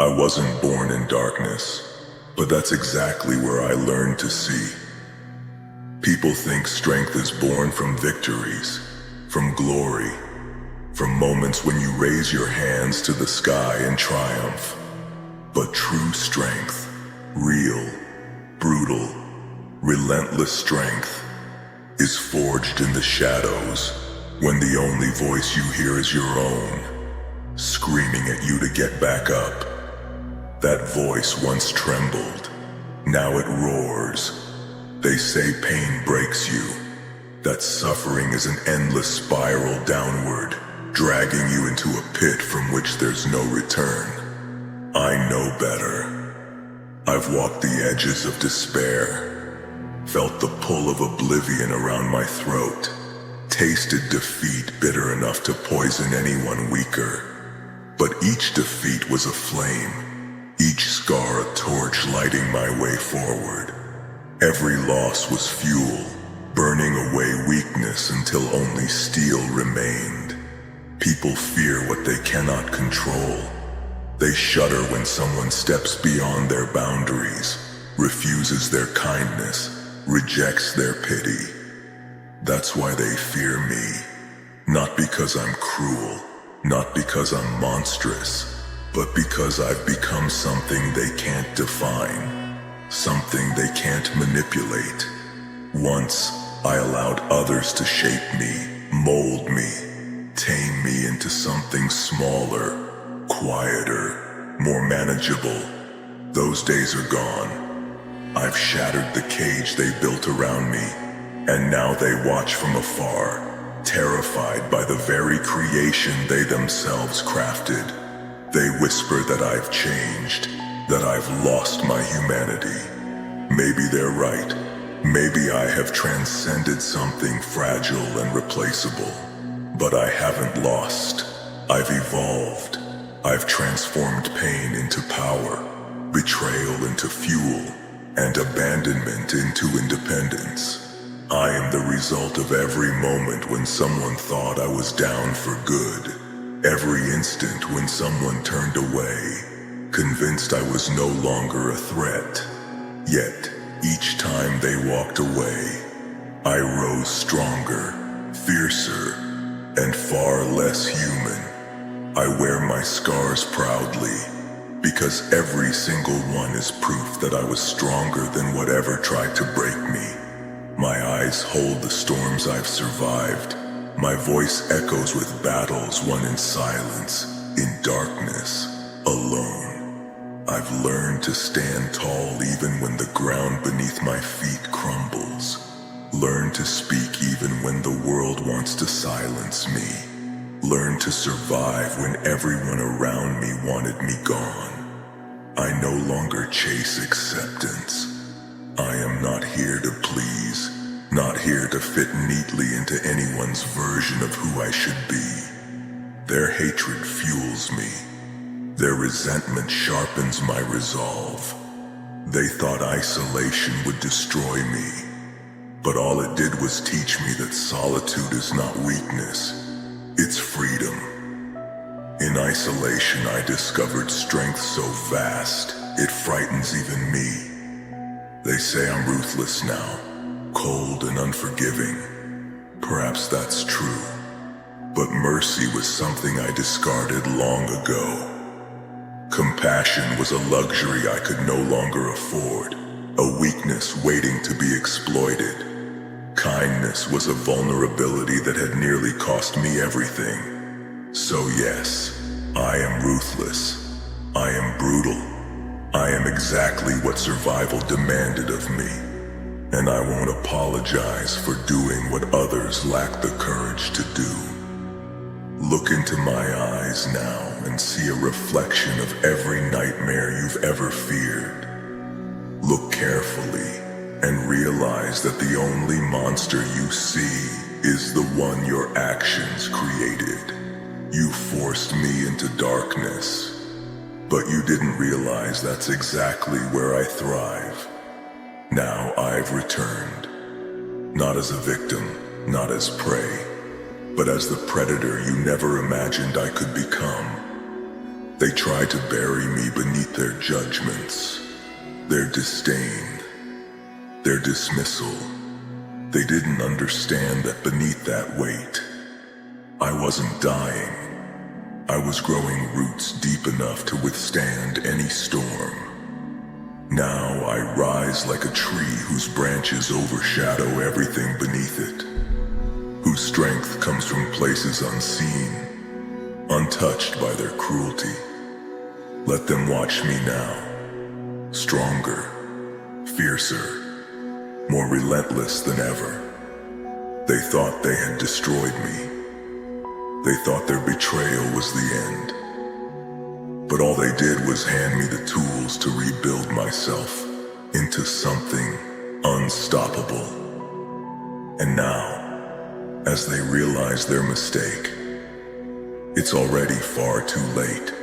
I wasn't born in darkness, but that's exactly where I learned to see. People think strength is born from victories, from glory, from moments when you raise your hands to the sky in triumph. But true strength, real, brutal, relentless strength, is forged in the shadows, when the only voice you hear is your own, screaming at you to get back up. That voice once trembled, now it roars. They say pain breaks you, that suffering is an endless spiral downward, dragging you into a pit from which there's no return. I know better. I've walked the edges of despair, felt the pull of oblivion around my throat, tasted defeat bitter enough to poison anyone weaker. But each defeat was a flame, each scar a torch lighting my way forward. Every loss was fuel, burning away weakness until only steel remained. People fear what they cannot control. They shudder when someone steps beyond their boundaries, refuses their kindness, rejects their pity. That's why they fear me. Not because I'm cruel, not because I'm monstrous, but because I've become something they can't define. Something they can't manipulate. Once, I allowed others to shape me, mold me, tame me into something smaller, quieter, more manageable. Those days are gone. I've shattered the cage they built around me, and now they watch from afar, terrified by the very creation they themselves crafted. They whisper that I've changed, that I've lost my humanity. Maybe they're right. Maybe I have transcended something fragile and replaceable. But I haven't lost. I've evolved. I've transformed pain into power, betrayal into fuel, and abandonment into independence. I am the result of every moment when someone thought I was down for good. Every instant when someone turned away, convinced I was no longer a threat. Yet, each time they walked away, I rose stronger, fiercer, and far less human. I wear my scars proudly, because every single one is proof that I was stronger than whatever tried to break me. My eyes hold the storms I've survived. My voice echoes with battles won in silence, in darkness, alone. I've learned to stand tall even when the ground beneath my feet crumbles. Learn to speak even when the world wants to silence me. Learn to survive when everyone around me wanted me gone. I no longer chase acceptance. I am not here to please, not here to fit neatly into anyone's version of who I should be. Their hatred fuels me. Their resentment sharpens my resolve. They thought isolation would destroy me, but all it did was teach me that solitude is not weakness, it's freedom. In isolation, I discovered strength so vast, it frightens even me. They say I'm ruthless now, cold and unforgiving. Perhaps that's true, but mercy was something I discarded long ago. Compassion was a luxury I could no longer afford, a weakness waiting to be exploited. Kindness was a vulnerability that had nearly cost me everything. So yes, I am ruthless. I am brutal. I am exactly what survival demanded of me. And I won't apologize for doing what others lack the courage to do. Look into my eyes now and see a reflection of every nightmare you've ever feared. Look carefully and realize that the only monster you see is the one your actions created. You forced me into darkness, but you didn't realize that's exactly where I thrive. Now I've returned, not as a victim, not as prey, but as the predator you never imagined I could become. They tried to bury me beneath their judgments, their disdain, their dismissal. They didn't understand that beneath that weight, I wasn't dying. I was growing roots deep enough to withstand any storm. Now I rise like a tree whose branches overshadow everything beneath it, whose strength comes from places unseen, untouched by their cruelty. Let them watch me now, stronger, fiercer, more relentless than ever. They thought they had destroyed me. They thought their betrayal was the end. But all they did was hand me the tools to rebuild myself into something unstoppable. And now, as they realize their mistake, it's already far too late.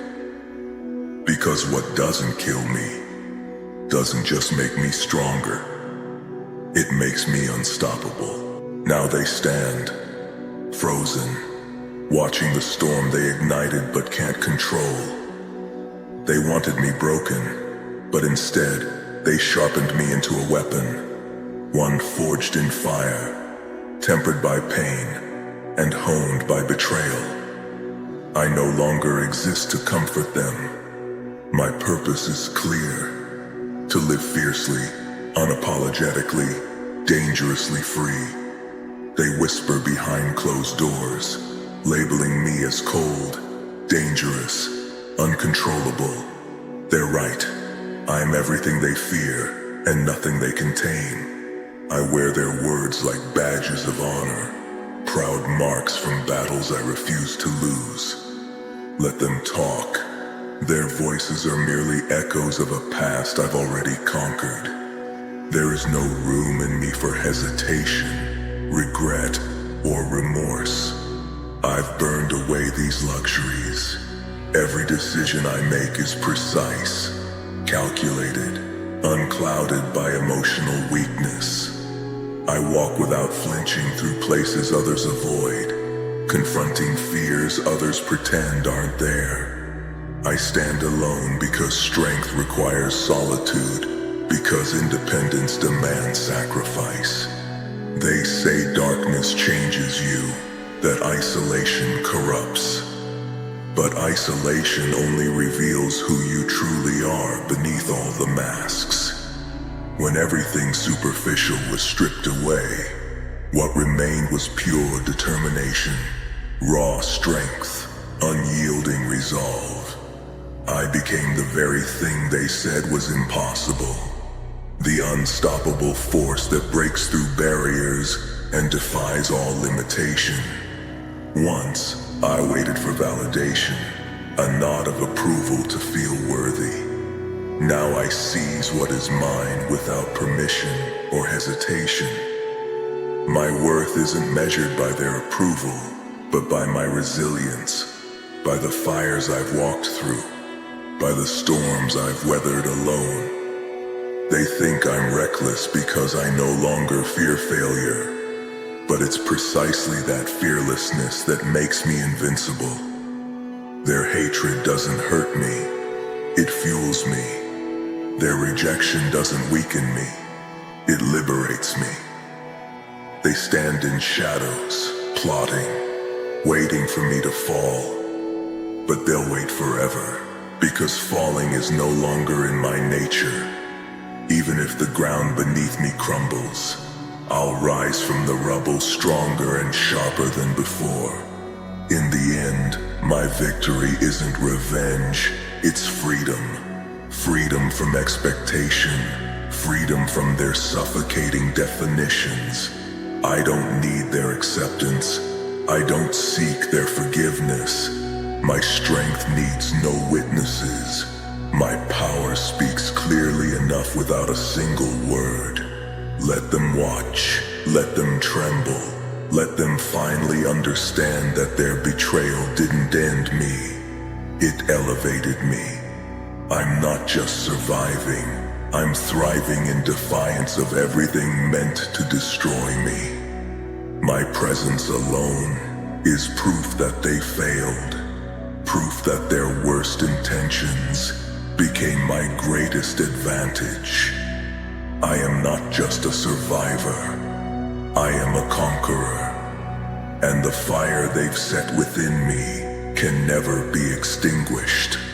Because what doesn't kill me doesn't just make me stronger, it makes me unstoppable. Now they stand, frozen, watching the storm they ignited but can't control. They wanted me broken, but instead, they sharpened me into a weapon, one forged in fire, tempered by pain, and honed by betrayal. I no longer exist to comfort them. My purpose is clear, to live fiercely, unapologetically, dangerously free. They whisper behind closed doors, labeling me as cold, dangerous, uncontrollable. They're right. I'm everything they fear, and nothing they contain. I wear their words like badges of honor, proud marks from battles I refuse to lose. Let them talk. Their voices are merely echoes of a past I've already conquered. There is no room in me for hesitation, regret, or remorse. I've burned away these luxuries. Every decision I make is precise, calculated, unclouded by emotional weakness. I walk without flinching through places others avoid, confronting fears others pretend aren't there. I stand alone because strength requires solitude, because independence demands sacrifice. They say darkness changes you, that isolation corrupts. But isolation only reveals who you truly are beneath all the masks. When everything superficial was stripped away, what remained was pure determination, raw strength, unyielding resolve. I became the very thing they said was impossible. The unstoppable force that breaks through barriers and defies all limitation. Once, I waited for validation, a nod of approval to feel worthy. Now I seize what is mine without permission or hesitation. My worth isn't measured by their approval, but by my resilience, by the fires I've walked through, by the storms I've weathered alone. They think I'm reckless because I no longer fear failure. But it's precisely that fearlessness that makes me invincible. Their hatred doesn't hurt me, it fuels me. Their rejection doesn't weaken me, it liberates me. They stand in shadows, plotting, waiting for me to fall. But they'll wait forever, because falling is no longer in my nature. Even if the ground beneath me crumbles, I'll rise from the rubble stronger and sharper than before. In the end, my victory isn't revenge, it's freedom. Freedom from expectation, freedom from their suffocating definitions. I don't need their acceptance, I don't seek their forgiveness. My strength needs no witnesses. My power speaks clearly enough without a single word. Let them watch, let them tremble, let them finally understand that their betrayal didn't end me. It elevated me. I'm not just surviving, I'm thriving in defiance of everything meant to destroy me. My presence alone is proof that they failed. proof that their worst intentions became my greatest advantage. I am not just a survivor. I am a conqueror. And the fire they've set within me can never be extinguished.